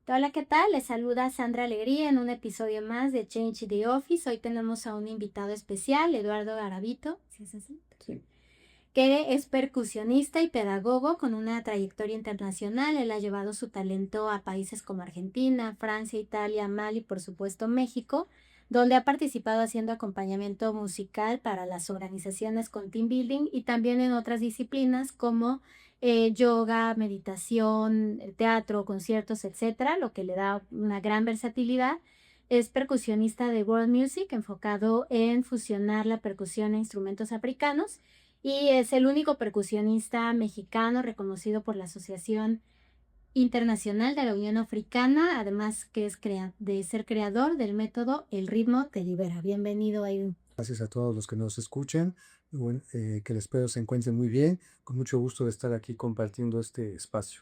Hola, ¿qué tal? Les saluda Sandra Alegría en un episodio más de Change the Office. Hoy tenemos a un invitado especial, Eduardo Garavito, ¿sí es así? Sí. Que es percusionista y pedagogo con una trayectoria internacional. Él ha llevado su talento a países como Argentina, Francia, Italia, Mali y por supuesto México, donde ha participado haciendo acompañamiento musical para las organizaciones con team building y también en otras disciplinas como yoga, meditación, teatro, conciertos, etcétera, lo que le da una gran versatilidad. Es percusionista de world music, enfocado en fusionar la percusión e instrumentos africanos, y es el único percusionista mexicano reconocido por la Asociación Internacional de la Unión Africana, además que es de ser creador del método El ritmo te libera. Bienvenido, Aidun. Gracias a todos los que nos escuchen, que les espero se encuentren muy bien. Con mucho gusto de estar aquí compartiendo este espacio.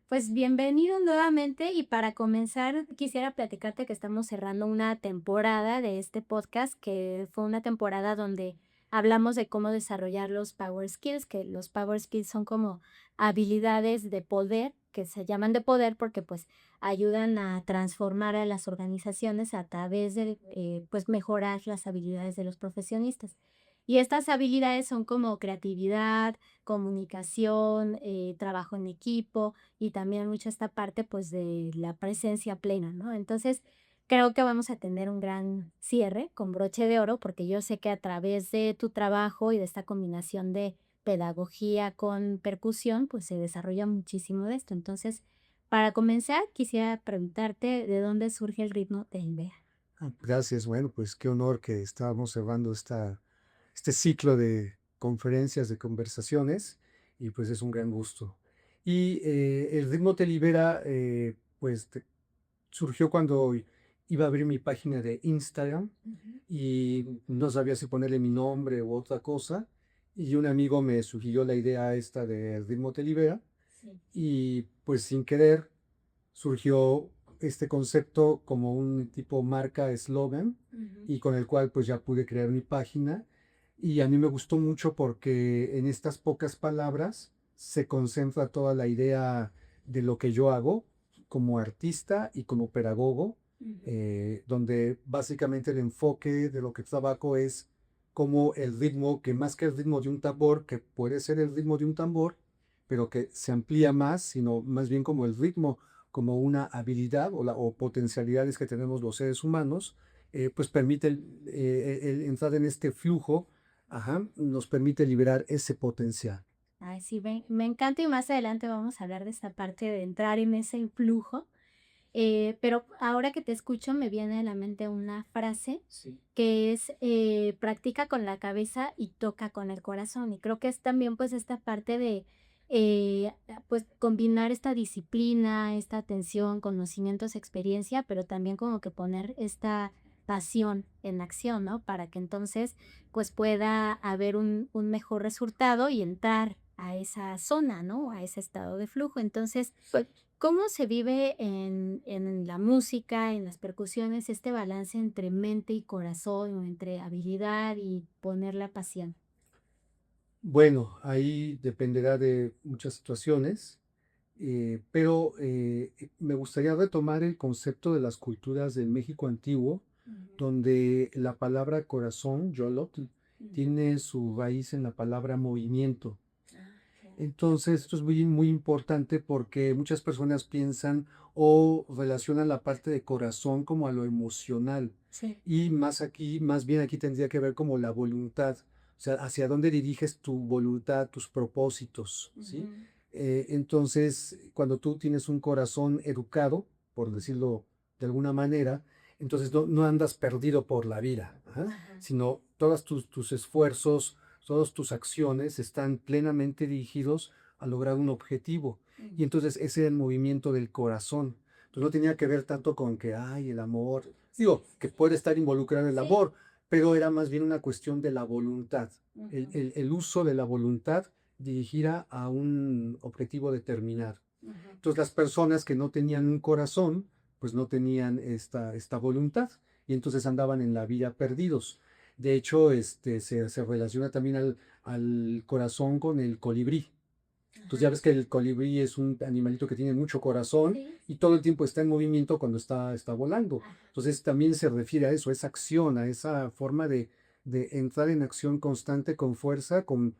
Pues bienvenido nuevamente, y para comenzar quisiera platicarte que estamos cerrando una temporada de este podcast, que fue una temporada donde hablamos de cómo desarrollar los Power Skills, que los Power Skills son como habilidades de poder, que se llaman de poder porque pues ayudan a transformar a las organizaciones a través de pues mejorar las habilidades de los profesionistas. Y estas habilidades son como creatividad, comunicación, trabajo en equipo, y también mucho esta parte, pues, de la presencia plena, ¿no? Entonces, creo que vamos a tener un gran cierre con broche de oro, porque yo sé que a través de tu trabajo y de esta combinación de pedagogía con percusión, pues, se desarrolla muchísimo de esto. Entonces, para comenzar, quisiera preguntarte, ¿de dónde surge el ritmo del Bea? Gracias, bueno, pues qué honor que estábamos cerrando este ciclo de conferencias, de conversaciones, y pues es un gran gusto. Y el ritmo te libera, surgió cuando iba a abrir mi página de Instagram Ujú. y no sabía si ponerle mi nombre u otra cosa. Y un amigo me sugirió la idea esta de Ritmo Te Libera Sí. y pues sin querer surgió este concepto como un tipo marca eslogan Ujú. y con el cual pues ya pude crear mi página y a mí me gustó mucho porque en estas pocas palabras se concentra toda la idea de lo que yo hago como artista y como pedagogo, Ujú. donde básicamente el enfoque de lo que trabajo es como el ritmo, que más que el ritmo de un tambor, que puede ser el ritmo de un tambor, pero que se amplía más, sino más bien como el ritmo, como una habilidad o potencialidades que tenemos los seres humanos, pues permite el entrar en este flujo, ajá, nos permite liberar ese potencial. Ay, sí, me encanta, y más adelante vamos a hablar de esta parte de entrar en ese influjo. Pero ahora que te escucho me viene a la mente una frase Sí. que es, practica con la cabeza y toca con el corazón. Y creo que es también, pues, esta parte de, pues, combinar esta disciplina, esta atención, conocimientos, experiencia, pero también como que poner esta pasión en acción, ¿no? Para que entonces, pues, pueda haber un mejor resultado y entrar a esa zona, ¿no? A ese estado de flujo. Entonces, pues, ¿cómo se vive en la música, en las percusiones, este balance entre mente y corazón, o entre habilidad y poner la pasión? Bueno, ahí dependerá de muchas situaciones, pero me gustaría retomar el concepto de las culturas del México antiguo, Ujú. donde la palabra corazón, yolotl, Ujú. tiene su raíz en la palabra movimiento. Ah, okey. Entonces, esto es muy, muy importante porque muchas personas piensan o relacionan la parte de corazón como a lo emocional. Sí. Y más bien aquí tendría que ver como la voluntad, o sea, hacia dónde diriges tu voluntad, tus propósitos, ¿sí? Ujú. Entonces, cuando tú tienes un corazón educado, por decirlo de alguna manera, entonces no andas perdido por la vida, ajá, Ajá. sino todos tus esfuerzos, todas tus acciones están plenamente dirigidos a lograr un objetivo. Y Ujú. entonces ese es el movimiento del corazón. Entonces no tenía que ver tanto con que, ay, el amor, digo, que puede estar involucrado el Sí. amor, pero era más bien una cuestión de la voluntad, Ujú. el uso de la voluntad dirigida a un objetivo determinado. Ujú. Entonces las personas que no tenían un corazón, pues no tenían esta voluntad y entonces andaban en la vida perdidos. De hecho, se relaciona también al corazón con el colibrí. Entonces ya ves que el colibrí es un animalito que tiene mucho corazón Sí. y todo el tiempo está en movimiento cuando está volando. Entonces también se refiere a eso, a esa acción, a esa forma de entrar en acción constante, con fuerza, con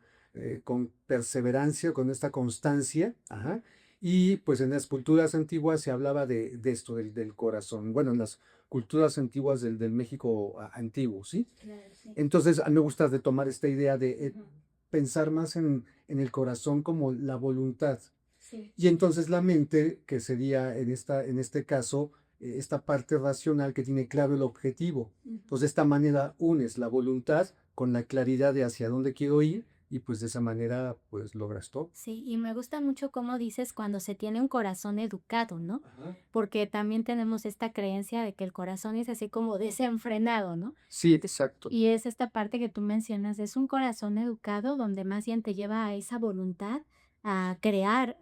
perseverancia, con esta constancia. Ajá. Y pues en las culturas antiguas se hablaba de esto, del corazón. Bueno, en las culturas antiguas del México antiguo, ¿sí? Claro, sí. Entonces, a mí me gusta retomar esta idea de Ujú. pensar más en el corazón como la voluntad. Sí. Y entonces la mente, que sería en este caso, esta parte racional que tiene claro el objetivo. Ujú. Entonces, de esta manera unes la voluntad con la claridad de hacia dónde quiero ir y pues de esa manera pues logras todo. Sí, y me gusta mucho cómo dices cuando se tiene un corazón educado, ¿no? Ajá. Porque también tenemos esta creencia de que el corazón es así como desenfrenado, ¿no? Sí, exacto. Y es esta parte que tú mencionas, es un corazón educado donde más bien te lleva a esa voluntad a crear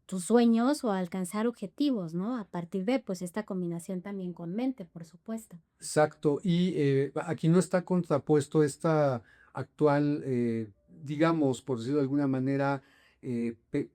tus sueños o a alcanzar objetivos, ¿no? A partir de pues esta combinación también con mente, por supuesto. Exacto, y aquí no está contrapuesto esta actual, digamos, por decirlo de alguna manera,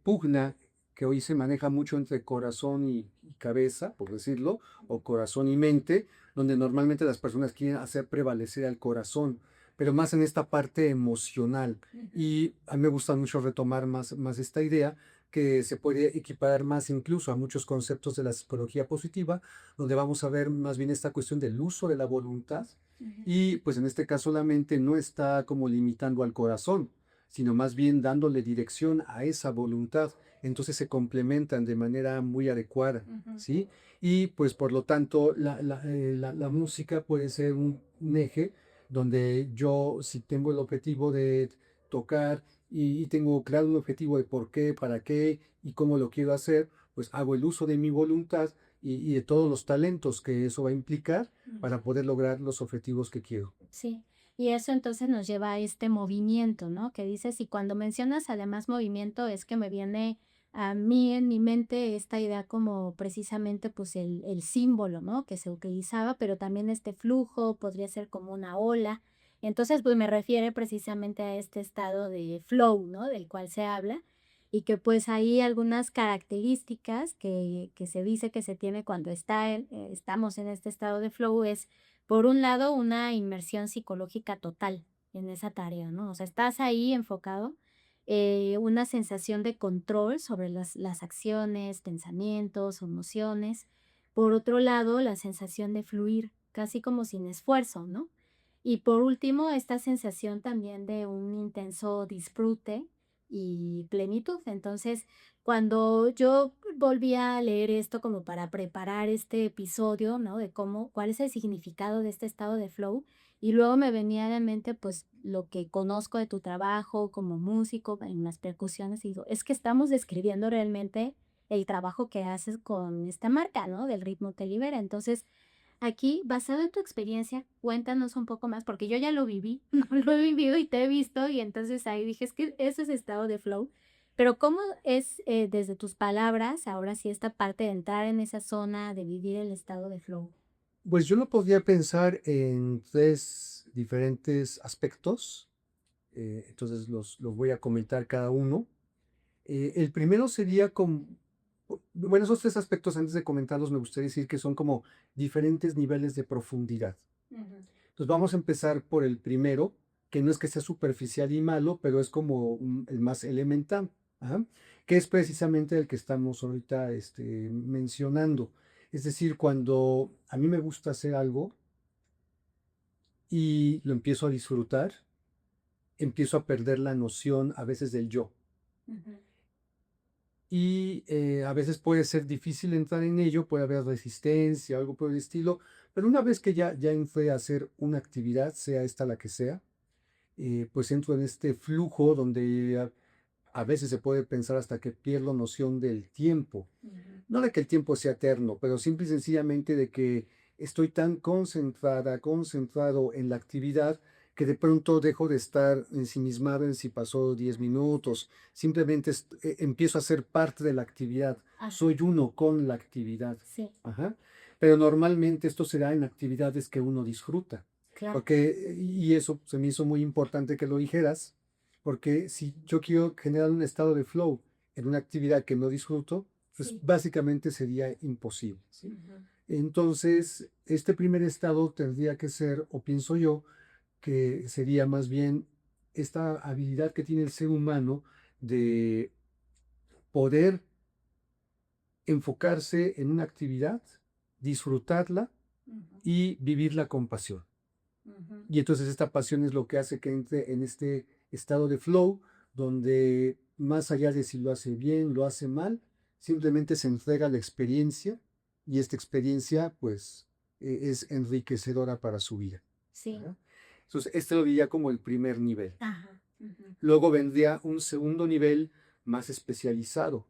pugna que hoy se maneja mucho entre corazón y cabeza, por decirlo, o corazón y mente, donde normalmente las personas quieren hacer prevalecer al corazón, pero más en esta parte emocional. Y a mí me gusta mucho retomar más esta idea que se puede equiparar más incluso a muchos conceptos de la psicología positiva donde vamos a ver más bien esta cuestión del uso de la voluntad Ujú. y pues en este caso la mente no está como limitando al corazón, sino más bien dándole dirección a esa voluntad. Entonces se complementan de manera muy adecuada, Ujú. ¿sí? Y pues por lo tanto la música puede ser un eje donde yo si tengo el objetivo de tocar y tengo claro un objetivo de por qué, para qué y cómo lo quiero hacer, pues hago el uso de mi voluntad y de todos los talentos que eso va a implicar para poder lograr los objetivos que quiero. Sí, y eso entonces nos lleva a este movimiento, ¿no? Que dices, y cuando mencionas además movimiento, es que me viene a mí en mi mente esta idea como precisamente pues el símbolo, ¿no? Que se utilizaba, pero también este flujo podría ser como una ola. Entonces, pues me refiere precisamente a este estado de flow, ¿no? Del cual se habla y que pues hay algunas características que se dice que se tiene cuando estamos en este estado de flow es por un lado, una inmersión psicológica total en esa tarea, ¿no? O sea, estás ahí enfocado, una sensación de control sobre las acciones, pensamientos, emociones. Por otro lado, la sensación de fluir, casi como sin esfuerzo, ¿no? Y por último, esta sensación también de un intenso disfrute y plenitud. Entonces, cuando yo volví a leer esto como para preparar este episodio, ¿no? De cómo, cuál es el significado de este estado de flow, y luego me venía a la mente, pues, lo que conozco de tu trabajo como músico en las percusiones, y digo, es que estamos describiendo realmente el trabajo que haces con esta marca, ¿no? Del ritmo te libera. Entonces, aquí, basado en tu experiencia, cuéntanos un poco más, porque yo ya lo viví, no lo he vivido y te he visto, y entonces ahí dije, es que eso es estado de flow. Pero ¿cómo es desde tus palabras, ahora sí, esta parte de entrar en esa zona, de vivir el estado de flow? Pues yo lo podría pensar en tres diferentes aspectos, entonces los voy a comentar cada uno. El primero sería como, bueno, esos tres aspectos antes de comentarlos me gustaría decir que son como diferentes niveles de profundidad. Ujú. Entonces vamos a empezar por el primero, que no es que sea superficial y malo, pero es como el más elemental, ajá, que es precisamente el que estamos ahorita mencionando. Es decir, cuando a mí me gusta hacer algo y lo empiezo a disfrutar, empiezo a perder la noción a veces del yo. Ujú. Y a veces puede ser difícil entrar en ello, puede haber resistencia, algo por el estilo, pero una vez que ya entré a hacer una actividad, sea esta la que sea, pues entro en este flujo donde a veces se puede pensar hasta que pierdo noción del tiempo. Ujú. No de que el tiempo sea eterno, pero simple y sencillamente de que estoy tan concentrada, concentrado en la actividad que de pronto dejo de estar ensimismado en si pasó 10 minutos. Simplemente empiezo a ser parte de la actividad. Ajá, Soy uno con la actividad. sí, Ajá. Pero normalmente esto será en actividades que uno disfruta. claro. Porque, y eso se me hizo muy importante que lo dijeras, porque si yo quiero generar un estado de flow en una actividad que no disfruto, pues Sí. básicamente sería imposible, ¿sí? Ujú. Entonces, este primer estado tendría que ser, o pienso yo, que sería más bien esta habilidad que tiene el ser humano de poder enfocarse en una actividad, disfrutarla Ujú. y vivirla con pasión. Ujú. Y entonces esta pasión es lo que hace que entre en este estado de flow, donde más allá de si lo hace bien, lo hace mal, simplemente se entrega la experiencia y esta experiencia pues es enriquecedora para su vida. Sí. ¿Verdad? Entonces, este lo diría como el primer nivel. Ajá. Ujú. Luego vendría un segundo nivel más especializado,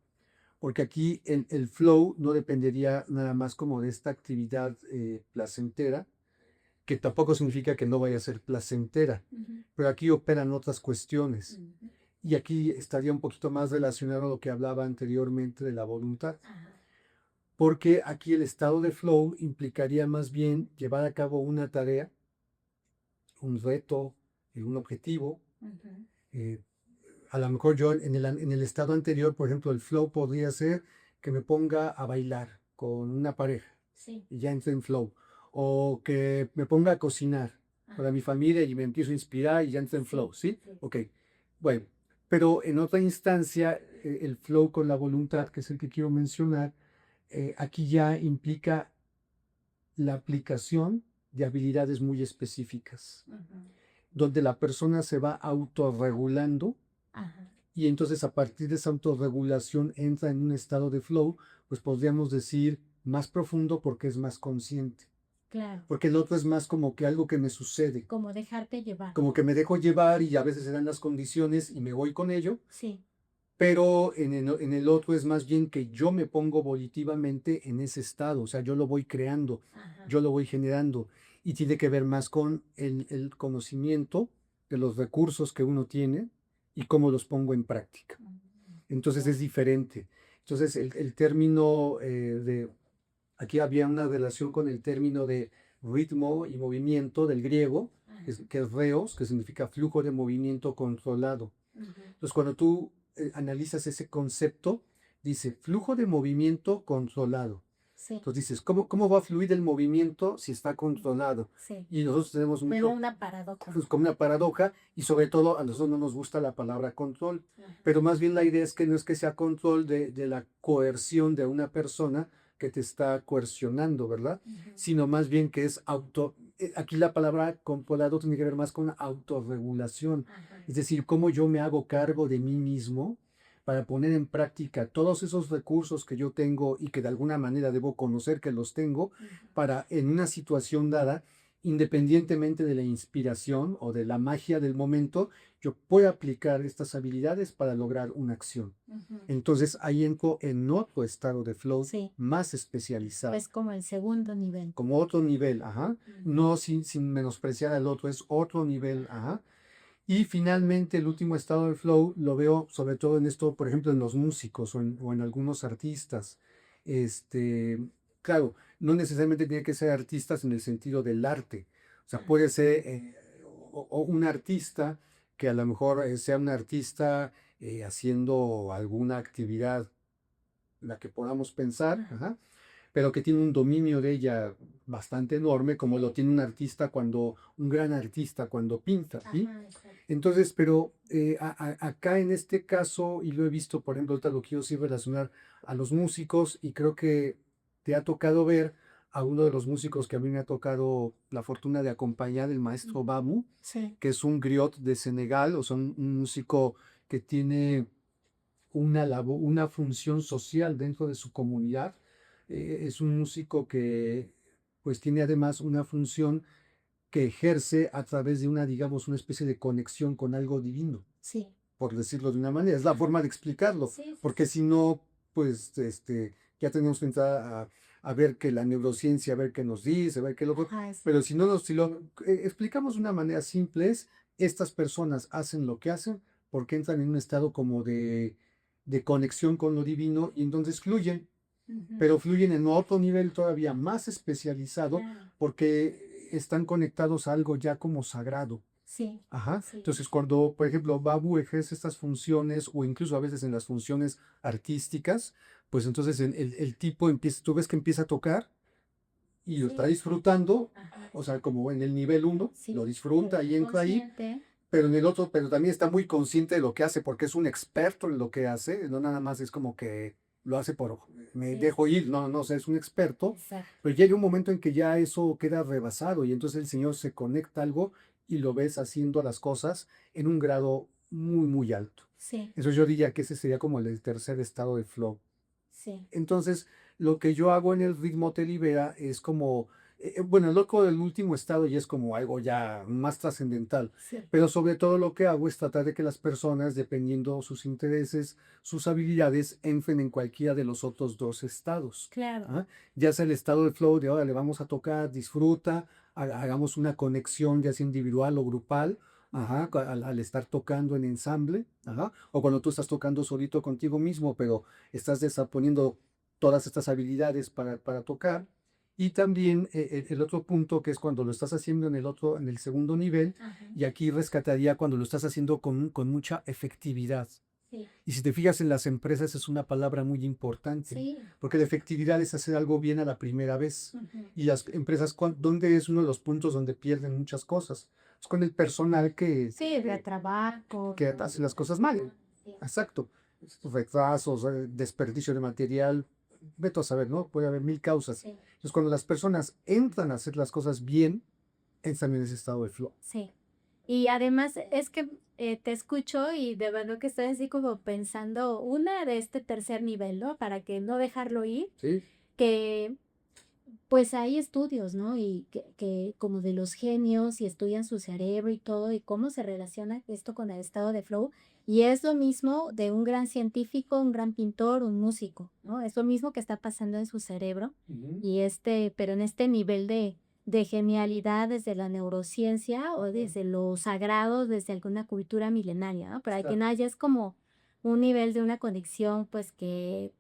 porque aquí el flow no dependería nada más como de esta actividad placentera, que tampoco significa que no vaya a ser placentera, Ujú. pero aquí operan otras cuestiones. Ujú. Y aquí estaría un poquito más relacionado a lo que hablaba anteriormente de la voluntad, Ajá. porque aquí el estado de flow implicaría más bien llevar a cabo una tarea, un reto, un objetivo. Ujú. eh, a lo mejor yo en el estado anterior, por ejemplo, el flow podría ser que me ponga a bailar con una pareja Sí. y ya entré en flow. O que me ponga a cocinar para Ajá. mi familia y me empiezo a inspirar y ya entré en Sí. flow, ¿sí? Sí. Ok, bueno. Pero en otra instancia, el flow con la voluntad, que es el que quiero mencionar, aquí ya implica la aplicación de habilidades muy específicas, Ujú. donde la persona se va autorregulando Ajá. y entonces a partir de esa autorregulación entra en un estado de flow, pues podríamos decir más profundo porque es más consciente. Claro. Porque el otro es más como que algo que me sucede, Como dejarte llevar. como que me dejo llevar y a veces se dan las condiciones y me voy con ello, Sí. pero en el otro es más bien que yo me pongo volitivamente en ese estado, o sea, yo lo voy creando, Ajá. yo lo voy generando y tiene que ver más con el conocimiento de los recursos que uno tiene y cómo los pongo en práctica. Ujú. Entonces es diferente. Entonces el término aquí había una relación con el término de ritmo y movimiento del griego, Ajá. que es reos, que significa flujo de movimiento controlado. Ujú. Entonces cuando tú analizas ese concepto, dice flujo de movimiento controlado. Sí. Entonces dices, ¿cómo va a fluir el movimiento si está controlado? Sí. Y nosotros tenemos Veo una paradoja. pues, como una paradoja y sobre todo a nosotros no nos gusta la palabra control, Ajá. pero más bien la idea es que no es que sea control de la coerción de una persona que te está coercionando, ¿verdad? Ujú. Sino más bien que es aquí la palabra controlado tiene que ver más con autorregulación, Ajá. es decir, cómo yo me hago cargo de mí mismo para poner en práctica todos esos recursos que yo tengo y que de alguna manera debo conocer que los tengo Ujú. para en una situación dada, independientemente de la inspiración o de la magia del momento, yo puedo aplicar estas habilidades para lograr una acción. Ujú. Entonces ahí entro en otro estado de flow Sí. más especializado, Es como el segundo nivel. como otro nivel, ajá. Ujú. No sin menospreciar al otro, es otro nivel, ajá. Y finalmente el último estado de flow lo veo sobre todo en esto, por ejemplo, en los músicos o en algunos artistas. Este, claro, no necesariamente tiene que ser artistas en el sentido del arte. O sea, puede ser o un artista que a lo mejor sea un artista haciendo alguna actividad, la que podamos pensar, Ajá. ajá, pero que tiene un dominio de ella bastante enorme, como lo tiene un artista un gran artista cuando pinta, ¿sí? Ajá, exacto. Entonces, pero acá en este caso, y lo he visto, por ejemplo, ahorita lo quiero sí relacionar a los músicos, y creo que te ha tocado ver a uno de los músicos que a mí me ha tocado la fortuna de acompañar, el maestro Bamu, Sí. que es un griot de Senegal, o sea, un músico que tiene una función social dentro de su comunidad. Es un músico que pues tiene además una función que ejerce a través de digamos, una especie de conexión con algo divino, Sí. por decirlo de una manera. Es la forma de explicarlo, Sí, sí, porque si no, pues ya tenemos que entrar a ver que la neurociencia, a ver qué nos dice, a ver qué lo... Ajá, es- Pero si lo explicamos de una manera simple, estas personas hacen lo que hacen porque entran en un estado como de conexión con lo divino y entonces fluyen, Ujú. pero fluyen en otro nivel todavía más especializado Claro. porque están conectados a algo ya como sagrado. Sí, Ajá. sí, Entonces, cuando, por ejemplo, Babu ejerce estas funciones o incluso a veces en las funciones artísticas, pues entonces el tipo empieza, tú ves que empieza a tocar y lo está sí, disfrutando, ajá, o sea, como en el nivel uno, lo sí, disfruta y entra ahí, consciente, pero en el otro, pero también está muy consciente de lo que hace porque es un experto en lo que hace, no nada más es como que lo hace por, me sí, dejo ir, no, no, o sea, es un experto, exacto, pero llega un momento en que ya eso queda rebasado y entonces el señor se conecta a algo y lo ves haciendo las cosas en un grado muy, muy alto. sí, Eso yo diría que ese sería como el tercer estado de flow. sí, Entonces, lo que yo hago en el ritmo te libera es como, bueno, el loco del último estado ya es como algo ya más trascendental, sí, pero sobre todo lo que hago es tratar de que las personas, dependiendo sus intereses, sus habilidades, entren en cualquiera de los otros dos estados. claro, ¿Ah? Ya sea el estado de flow de ahora le vamos a tocar, disfruta, hagamos una conexión ya sea individual o grupal. Ajá, al estar tocando en ensamble, ajá, o cuando tú estás tocando solito contigo mismo, pero estás poniendo todas estas habilidades para tocar. Y también el otro punto que es cuando lo estás haciendo en el segundo nivel, ajá, y aquí rescataría cuando lo estás haciendo con mucha efectividad. sí, Y si te fijas en las empresas es una palabra muy importante, sí, porque la efectividad es hacer algo bien a la primera vez. ujú, Y las empresas, ¿dónde es uno de los puntos donde pierden muchas cosas? Es con el personal sí, de trabajo, que hace las cosas mal. sí, Exacto. Retrasos, desperdicio de material, vete a saber, ¿no? Puede haber mil causas. sí, Entonces, cuando las personas entran a hacer las cosas bien, entran en ese estado de flow. sí. Y además es que te escucho y de verdad que estoy así como pensando una de este tercer nivel, ¿no? Para que no dejarlo ir, ¿Sí? que pues hay estudios, ¿no? Y que como de los genios y estudian su cerebro y todo, y cómo se relaciona esto con el estado de flow. Y es lo mismo de un gran científico, un gran pintor, un músico, ¿no? Es lo mismo que está pasando en su cerebro. Ujú. Y pero en este nivel de genialidad desde la neurociencia o desde lo sagrado, desde alguna cultura milenaria, ¿no? Pero hay quien Exacto. haya es como un nivel de una conexión, pues que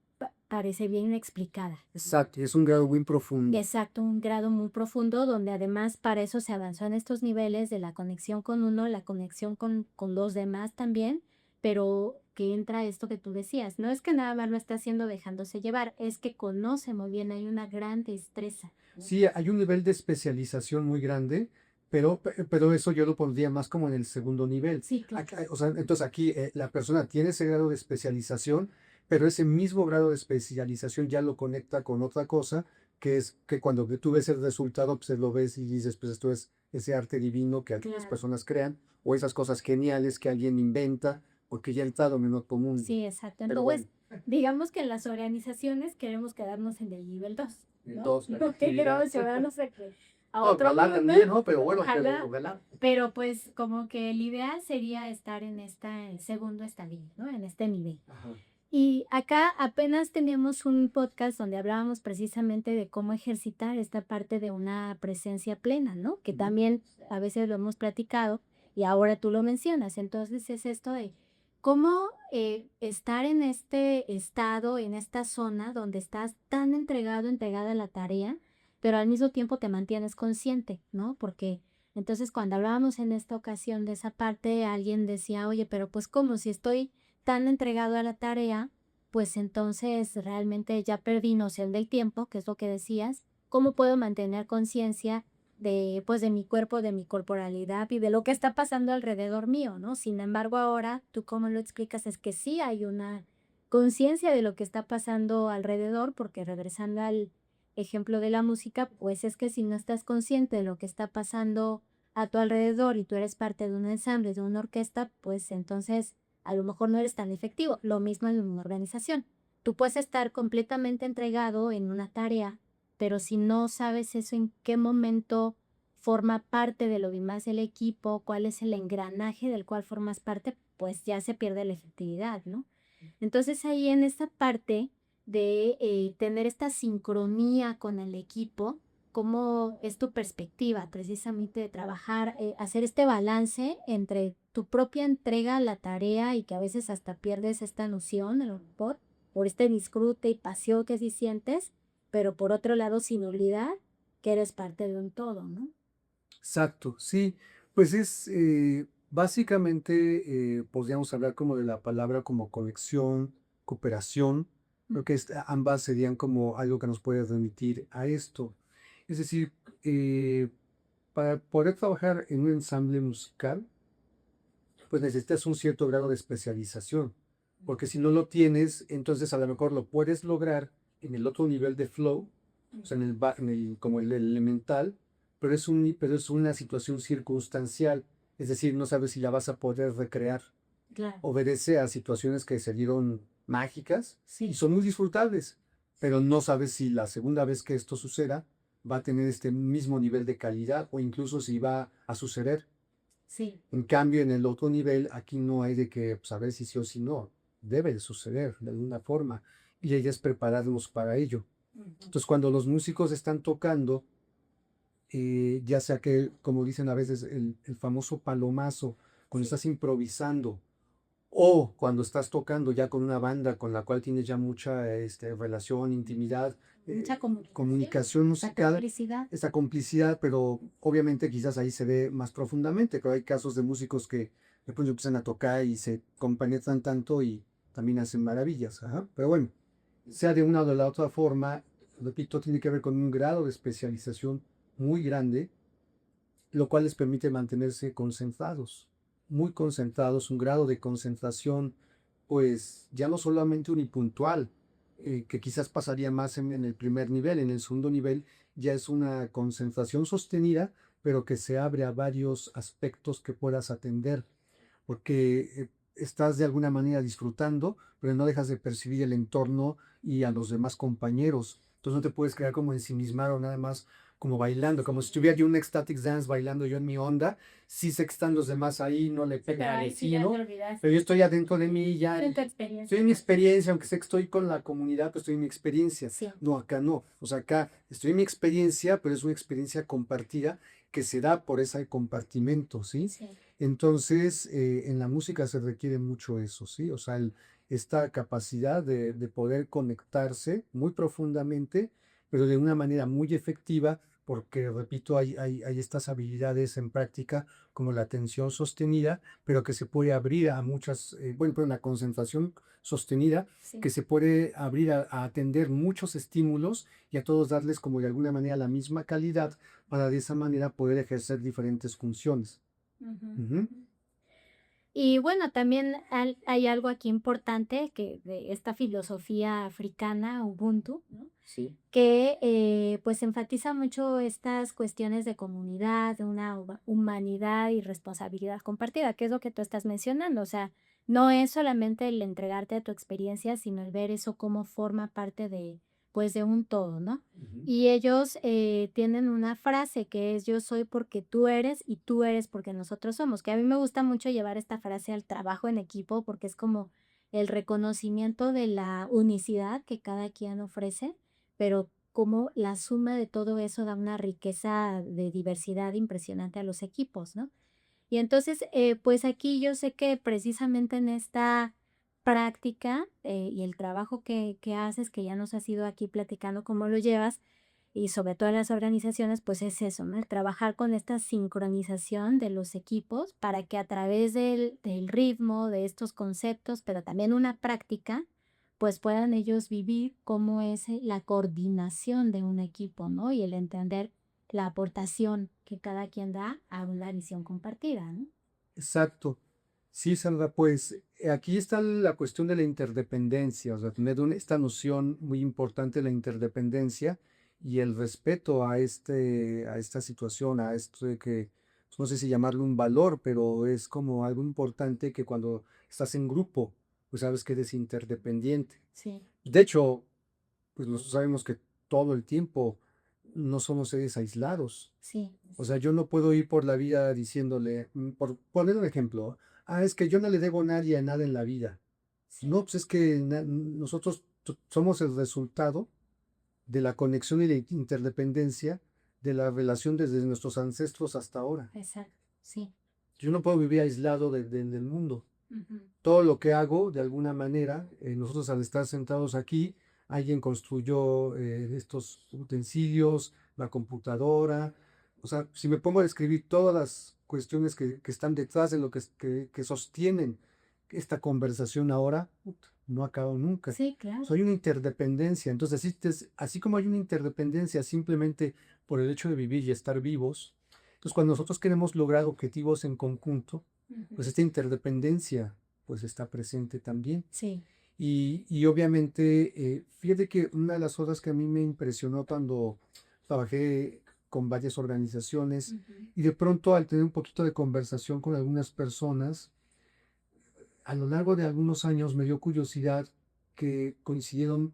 parece bien explicada. Exacto, y es un grado muy profundo. Exacto, un grado muy profundo donde además para eso se avanzó en estos niveles de la conexión con uno, la conexión con los demás también, pero que entra esto que tú decías, no es que nada más lo está haciendo dejándose llevar, es que conoce muy bien, hay una gran destreza. Sí, hay un nivel de especialización muy grande, pero eso yo lo pondría más como en el segundo nivel. Sí, claro. O sea, entonces aquí la persona tiene ese grado de especialización, pero ese mismo grado de especialización ya lo conecta con otra cosa, que es que cuando tú ves el resultado, pues lo ves y dices, pues esto es ese arte divino que algunas Claro. personas crean, o esas cosas geniales que alguien inventa, porque ya ha entrado en otro mundo. Sí, exacto. Pero Entonces, bueno, digamos que en las organizaciones queremos quedarnos en el nivel 2, el ¿no? dos, la No efectividad. queremos llevarnos a otro Ojalá mundo. también, ¿no? Pero bueno, Ojalá. ojalá. Pero pues como que el ideal sería estar en este segundo estadio, ¿no? En este nivel. Ajá. Y acá apenas teníamos un podcast donde hablábamos precisamente de cómo ejercitar esta parte de una presencia plena, ¿no? Que Ujú. también a veces lo hemos platicado y ahora tú lo mencionas. Entonces es esto de cómo estar en este estado, en esta zona donde estás tan entregado, entregada a la tarea, pero al mismo tiempo te mantienes consciente, ¿no? Porque entonces cuando hablábamos en esta ocasión de esa parte, alguien decía, oye, pero pues ¿cómo si estoy tan entregado a la tarea, pues entonces realmente ya perdí noción del tiempo, que es lo que decías, cómo puedo mantener conciencia de, pues, de mi cuerpo, de mi corporalidad y de lo que está pasando alrededor mío, ¿no? Sin embargo, ahora, tú cómo lo explicas es que sí hay una conciencia de lo que está pasando alrededor, porque regresando al ejemplo de la música, pues es que si no estás consciente de lo que está pasando a tu alrededor y tú eres parte de un ensamble, de una orquesta, pues entonces a lo mejor no eres tan efectivo. Lo mismo en una organización. Tú puedes estar completamente entregado en una tarea, pero si no sabes eso en qué momento forma parte de lo demás del equipo, cuál es el engranaje del cual formas parte, pues ya se pierde la efectividad, ¿no? Entonces ahí en esta parte de tener esta sincronía con el equipo, ¿cómo es tu perspectiva precisamente de trabajar, hacer este balance entre tu propia entrega a la tarea y que a veces hasta pierdes esta noción, a lo mejor, por este disfrute y pasión que sí sientes, pero por otro lado sin olvidar que eres parte de un todo, ¿no? Exacto, sí. Pues es básicamente, podríamos hablar como de la palabra como conexión, cooperación. Creo que ambas serían como algo que nos puede remitir a esto. Es decir, eh, para poder trabajar en un ensamble musical, pues necesitas un cierto grado de especialización, porque si no lo tienes, entonces a lo mejor lo puedes lograr en el otro nivel de flow, o sea, como el elemental, pero es una situación circunstancial, es decir, no sabes si la vas a poder recrear. Claro. Obedece a situaciones que se dieron mágicas y Sí, son muy disfrutables, pero no sabes si la segunda vez que esto suceda va a tener este mismo nivel de calidad o incluso si va a suceder. sí. En cambio, en el otro nivel, aquí no hay de que saber si sí o si no. Debe de suceder de alguna forma. Y ella es prepararnos para ello. Entonces, cuando los músicos están tocando, ya sea que, como dicen a veces, el famoso palomazo, cuando estás improvisando, o cuando estás tocando ya con una banda con la cual tienes ya mucha relación, intimidad, Mucha comunicación esa musical, complicidad. esa complicidad, pero obviamente quizás ahí se ve más profundamente. Creo que hay casos de músicos que de pronto empiezan a tocar y se compenetran tanto y también hacen maravillas. Ajá. Pero bueno, sea de una o de la otra forma, repito, tiene que ver con un grado de especialización muy grande, lo cual les permite mantenerse concentrados, muy concentrados, un grado de concentración, pues ya no solamente unipuntual, que quizás pasaría más en el primer nivel, en el segundo nivel ya es una concentración sostenida, pero que se abre a varios aspectos que puedas atender, porque estás de alguna manera disfrutando, pero no dejas de percibir el entorno y a los demás compañeros. Entonces no te puedes quedar como ensimismado o nada más como bailando, como si estuviera yo un ecstatic dance bailando yo en mi onda. Sí sé que están los demás ahí, no le pega al Ay, sí, ya te vecino, olvidaste. pero yo estoy adentro de mí ya. En tu Estoy experiencia. en mi experiencia, aunque sé que estoy con la comunidad, pues estoy en mi experiencia. Sí, No, acá no. O sea, acá estoy en mi experiencia, pero es una experiencia compartida que se da por ese compartimento, ¿sí? sí. Entonces, en la música se requiere mucho eso, ¿sí? O sea, esta capacidad de poder conectarse muy profundamente, pero de una manera muy efectiva, porque, repito, hay estas habilidades en práctica como la atención sostenida, pero que se puede abrir a muchas, bueno, pero una concentración sostenida, Sí. que se puede abrir a atender muchos estímulos y a todos darles como de alguna manera la misma calidad para de esa manera poder ejercer diferentes funciones. Ujú. Ujú. Y bueno, también hay algo aquí importante que de esta filosofía africana, Ubuntu, ¿no? Sí. Que pues enfatiza mucho estas cuestiones de comunidad, de una humanidad y responsabilidad compartida, que es lo que tú estás mencionando. O sea, no es solamente el entregarte a tu experiencia, sino el ver eso como forma parte de, pues, de un todo, ¿no? Ujú. Y ellos tienen una frase que es yo soy porque tú eres y tú eres porque nosotros somos, que a mí me gusta mucho llevar esta frase al trabajo en equipo porque es como el reconocimiento de la unicidad que cada quien ofrece, pero como la suma de todo eso da una riqueza de diversidad impresionante a los equipos, ¿no? Y entonces, pues aquí yo sé que precisamente en esta práctica y el trabajo que haces, que ya nos has ido aquí platicando cómo lo llevas, y sobre todo en las organizaciones, pues es eso, ¿no? El trabajar con esta sincronización de los equipos para que a través del ritmo, de estos conceptos, pero también una práctica, pues puedan ellos vivir cómo es la coordinación de un equipo, ¿no? Y el entender la aportación que cada quien da a una visión compartida, ¿no? Exacto. Sí, Sandra, pues aquí está la cuestión de la interdependencia, o sea, tener esta noción muy importante de la interdependencia y el respeto a esta situación, a esto de que, pues, no sé si llamarlo un valor, pero es como algo importante que cuando estás en grupo, pues sabes que eres interdependiente. Sí, De hecho, pues nosotros sabemos que todo el tiempo no somos seres aislados. sí, O sea, yo no puedo ir por la vida diciéndole, por poner un ejemplo, es que yo no le debo a nadie a nada en la vida. sí, No, pues es que nosotros somos el resultado de la conexión y la interdependencia de la relación desde nuestros ancestros hasta ahora. exacto, sí. Yo no puedo vivir aislado del mundo. Ujú. Todo lo que hago, de alguna manera, nosotros al estar sentados aquí, alguien construyó estos utensilios, la computadora. O sea, si me pongo a describir todas las cuestiones que están detrás de lo que sostienen esta conversación ahora, no acaba nunca. Sí, claro. Hay una interdependencia. Entonces, así como hay una interdependencia simplemente por el hecho de vivir y estar vivos, entonces cuando nosotros queremos lograr objetivos en conjunto, pues esta interdependencia pues está presente también. Sí. Y obviamente, fíjate que una de las cosas que a mí me impresionó cuando trabajé con varias organizaciones y de pronto al tener un poquito de conversación con algunas personas, a lo largo de algunos años me dio curiosidad que coincidieron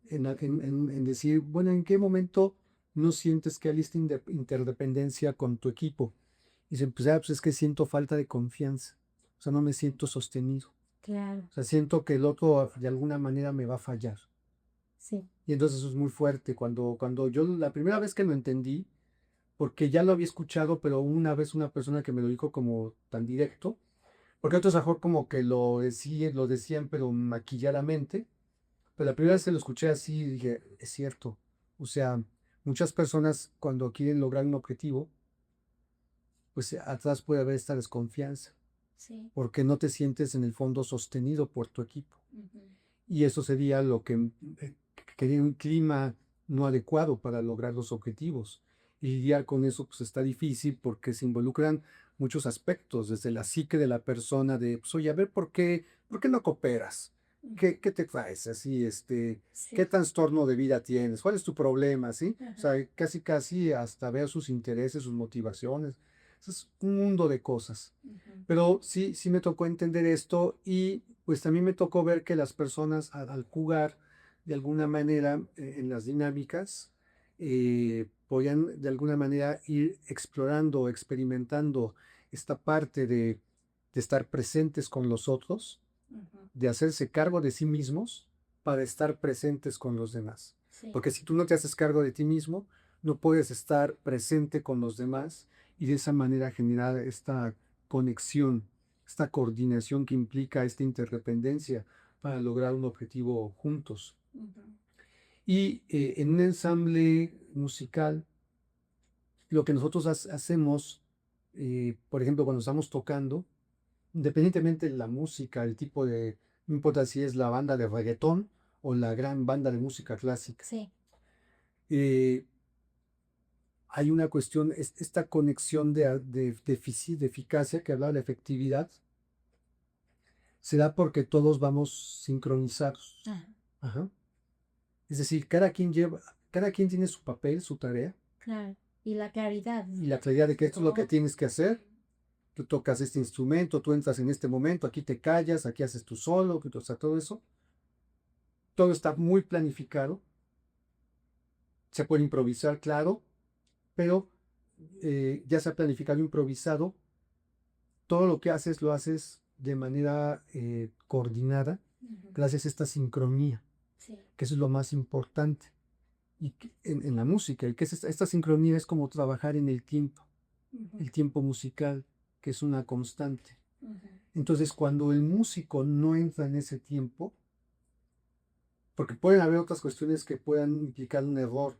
en decir, bueno, ¿en qué momento no sientes que hay esta interdependencia con tu equipo? Y se pues, pues es que siento falta de confianza, o sea, no me siento sostenido. Claro. O sea, siento que el otro de alguna manera me va a fallar. Sí. Y entonces eso es muy fuerte. Cuando yo la primera vez que lo entendí, porque ya lo había escuchado, pero una vez una persona que me lo dijo como tan directo, porque otros mejor como que lo decían, pero maquilladamente. Pero la primera vez que lo escuché así, dije, es cierto. O sea, muchas personas cuando quieren lograr un objetivo, pues atrás puede haber esta desconfianza, Sí. porque no te sientes en el fondo sostenido por tu equipo. Y eso sería lo que un clima no adecuado para lograr los objetivos. Y lidiar con eso pues está difícil porque se involucran muchos aspectos, desde la psique de la persona, de, pues, oye, a ver, por qué no cooperas? ¿Qué te traes? Así, Sí. ¿qué trastorno de vida tienes? ¿Cuál es tu problema? ¿Sí? O sea, casi hasta ver sus intereses, sus motivaciones. Es un mundo de cosas. Pero sí me tocó entender esto y pues también me tocó ver que las personas al jugar de alguna manera en las dinámicas podían de alguna manera ir explorando, experimentando esta parte de estar presentes con los otros, de hacerse cargo de sí mismos para estar presentes con los demás. Sí. Porque si tú no te haces cargo de ti mismo, no puedes estar presente con los demás y de esa manera generar esta conexión, esta coordinación que implica esta interdependencia para lograr un objetivo juntos. Y en un ensamble musical, lo que nosotros hacemos, por ejemplo, cuando estamos tocando, independientemente de la música, el tipo de, no importa si es la banda de reggaetón o la gran banda de música clásica, Sí. hay una cuestión, esta conexión de eficacia que hablaba de efectividad, se da porque todos vamos sincronizados. Ajá. Es decir, cada quien tiene su papel, su tarea. Claro. Y la claridad. Y la claridad de que esto es lo que tienes que hacer. Tú tocas este instrumento, tú entras en este momento, aquí te callas, aquí haces tu solo, o sea, todo eso. Todo está muy planificado. Se puede improvisar, claro, pero ya sea planificado o improvisado, todo lo que haces lo haces de manera coordinada, gracias a esta sincronía, Sí. que eso es lo más importante. Y en la música, y que es esta sincronía es como trabajar en el tiempo musical, que es una constante. Entonces, cuando el músico no entra en ese tiempo, porque pueden haber otras cuestiones que puedan implicar un error,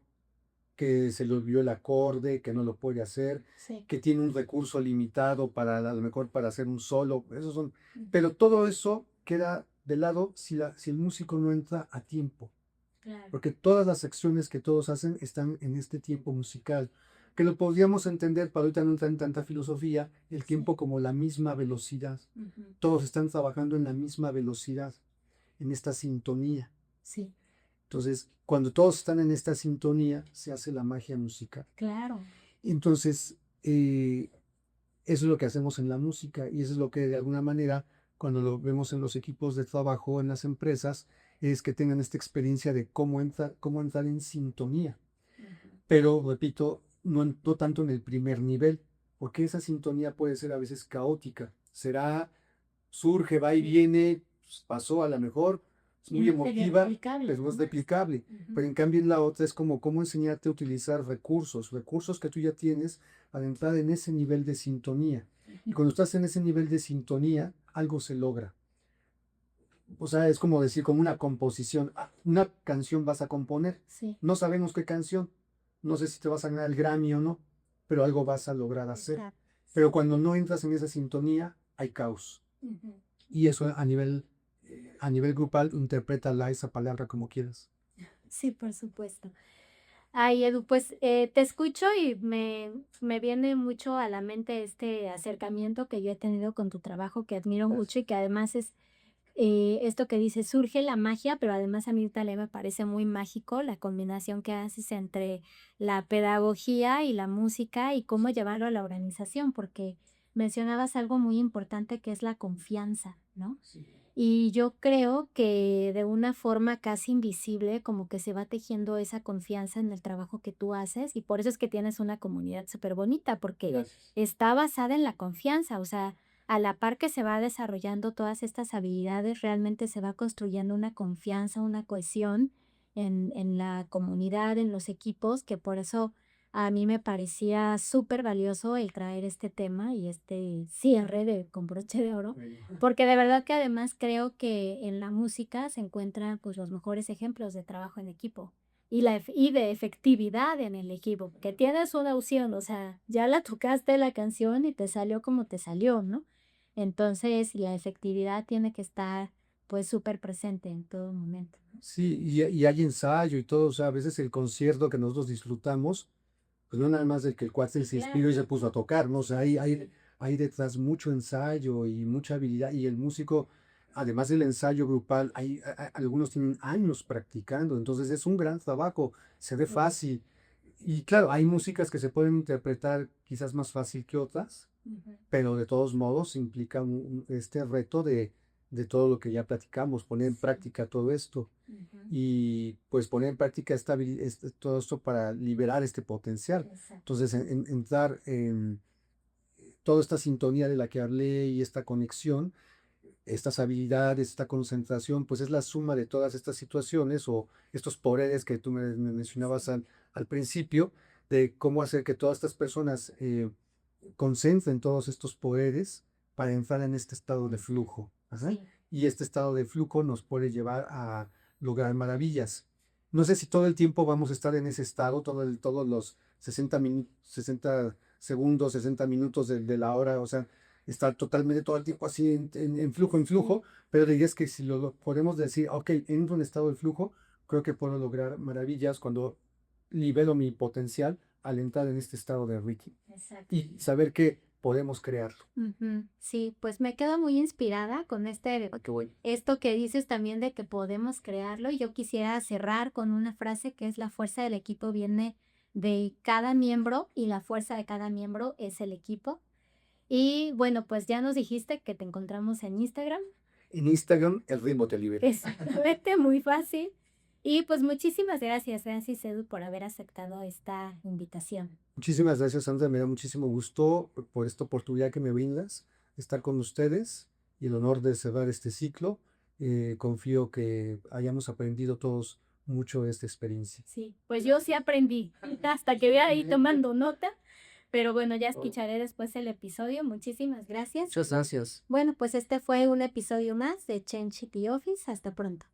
que se le olvidó el acorde, que no lo puede hacer, Sí. que tiene un recurso limitado para a lo mejor para hacer un solo, esos son, pero todo eso queda de lado si el músico no entra a tiempo. Claro. Porque todas las acciones que todos hacen están en este tiempo musical, que lo podríamos entender, para ahorita no entrar en tanta filosofía, el tiempo como la misma velocidad. Todos están trabajando en la misma velocidad, en esta sintonía. Sí. Entonces, cuando todos están en esta sintonía, se hace la magia musical. Claro. Entonces, eso es lo que hacemos en la música y eso es lo que de alguna manera, cuando lo vemos en los equipos de trabajo, en las empresas, es que tengan esta experiencia de cómo entrar en sintonía. Pero, repito, no tanto en el primer nivel, porque esa sintonía puede ser a veces caótica. Surge, va y viene, pues, pasó a lo mejor, es muy emotiva, pero no es replicable. Pero en cambio en la otra es como cómo enseñarte a utilizar recursos que tú ya tienes para entrar en ese nivel de sintonía. Y cuando estás en ese nivel de sintonía, algo se logra. O sea, es como decir, como una composición. Una canción vas a componer. Sí. No sabemos qué canción. No sé si te vas a ganar el Grammy o no, pero algo vas a lograr hacer. Pero cuando no entras en esa sintonía, hay caos. Ujú. Y eso a nivel grupal, interprétala esa palabra como quieras. Sí, por supuesto. Ay, Edu, pues te escucho y me viene mucho a la mente este acercamiento que yo he tenido con tu trabajo, que admiro mucho y que además es esto que dices, surge la magia, pero además a mí también me parece muy mágico la combinación que haces entre la pedagogía y la música y cómo llevarlo a la organización, porque mencionabas algo muy importante que es la confianza, ¿no? Sí. Y yo creo que de una forma casi invisible, como que se va tejiendo esa confianza en el trabajo que tú haces, y por eso es que tienes una comunidad súper bonita, porque Gracias. está basada en la confianza, o sea, a la par que se va desarrollando todas estas habilidades, realmente se va construyendo una confianza, una cohesión en la comunidad, en los equipos, que por eso a mí me parecía súper valioso el traer este tema y este cierre de con broche de oro. Bueno, Porque de verdad que además creo que en la música se encuentran, pues, los mejores ejemplos de trabajo en equipo y de efectividad en el equipo, que tienes una opción, o sea, ya la tocaste la canción y te salió como te salió, ¿no? Entonces, la efectividad tiene que estar, pues, súper presente en todo momento, ¿no? sí, y hay ensayo y todo, o sea, a veces el concierto que nosotros disfrutamos, pues no nada más de que el cuate se Claro. inspiró y se puso a tocar, ¿no? O sea, hay detrás mucho ensayo y mucha habilidad, y el músico, además del ensayo grupal, algunos tienen años practicando, entonces es un gran trabajo, se ve fácil. Y claro, hay músicas que se pueden interpretar quizás más fácil que otras, Ujú, pero de todos modos implica este reto de todo lo que ya platicamos, poner en sí, práctica todo esto ujú, y pues poner en práctica todo esto para liberar este potencial. exacto. Entonces, entrar en toda esta sintonía de la que hablé y esta conexión, estas habilidades, esta concentración, pues es la suma de todas estas situaciones o estos poderes que tú me mencionabas Sí, al principio, de cómo hacer que todas estas personas concentren todos estos poderes para entrar en este estado de flujo. Ajá. sí. Y este estado de flujo nos puede llevar a lograr maravillas. No sé si todo el tiempo vamos a estar en ese estado, todos los 60 segundos, 60 minutos de la hora, o sea, estar totalmente todo el tiempo así en Sí. flujo, pero dirías que si lo podemos decir, ok, entro en estado de flujo, creo que puedo lograr maravillas cuando libero mi potencial al entrar en este estado de Reiki Exacto. y saber que podemos crearlo. Ujú. Sí, pues me quedo muy inspirada con Ah, qué bueno. esto que dices también de que podemos crearlo. Y yo quisiera cerrar con una frase que es la fuerza del equipo viene de cada miembro y la fuerza de cada miembro es el equipo. Y bueno, pues ya nos dijiste que te encontramos en Instagram. En Instagram, el ritmo te libera. Exactamente, muy fácil. Y pues muchísimas gracias, Francis Edu, por haber aceptado esta invitación. Muchísimas gracias, Sandra. Me da muchísimo gusto por esta oportunidad que me brindas, estar con ustedes y el honor de cerrar este ciclo. Confío que hayamos aprendido todos mucho de esta experiencia. Sí, pues yo sí aprendí, hasta que voy ahí tomando nota, pero bueno, ya Oh, escucharé después el episodio. Muchísimas gracias. Muchas gracias. Bueno, pues este fue un episodio más de Change City Office. Hasta pronto.